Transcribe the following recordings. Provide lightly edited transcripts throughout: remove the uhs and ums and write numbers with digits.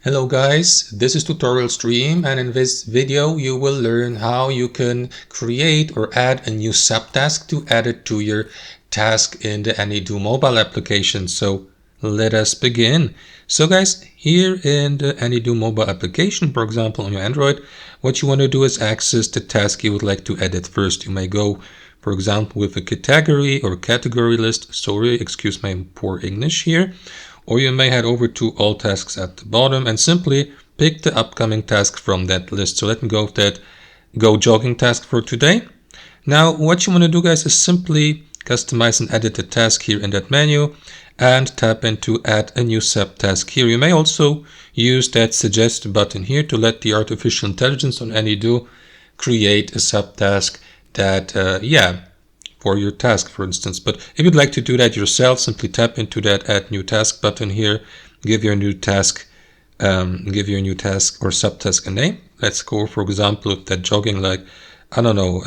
Hello guys, this is tutorial stream, and in this video you will learn how you can create or add a new subtask to add it to your task in the Any.do mobile application. So let us begin. So guys, here in the Any.do mobile application, for example on your Android, what you want to do is access the task you would like to edit first. You may go, for example, with a category or category list. Sorry, excuse my poor English here. Or you may head over to all tasks at the bottom and simply pick the upcoming task from that list. So let me go with that go jogging task for today. Now what you want to do guys is simply customize and edit the task here in that menu and tap into add a new subtask here. You may also use that suggest button here to let the artificial intelligence on Any.do create a subtask that for your task, for instance. But if you'd like to do that yourself, simply tap into that add new task button here, give your new task or subtask a name. Let's go, for example, with that jogging, like, I don't know,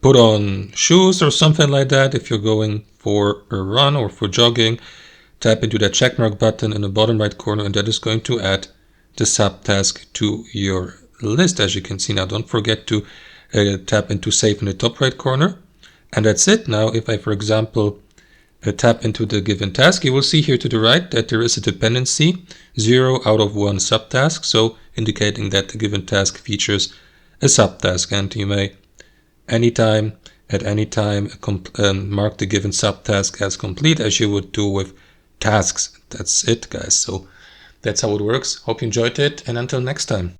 put on shoes or something like that. If you're going for a run or for jogging, tap into that checkmark button in the bottom right corner, and that is going to add the subtask to your list. As you can see now, don't forget to tap into save in the top right corner, and that's it. Now if I, for example, tap into the given task, you will see here to the right that there is a dependency 0 out of 1 subtask, so indicating that the given task features a subtask, and you may at any time mark the given subtask as complete, as you would do with tasks. That's it guys, so that's how it works. Hope you enjoyed it, and until next time.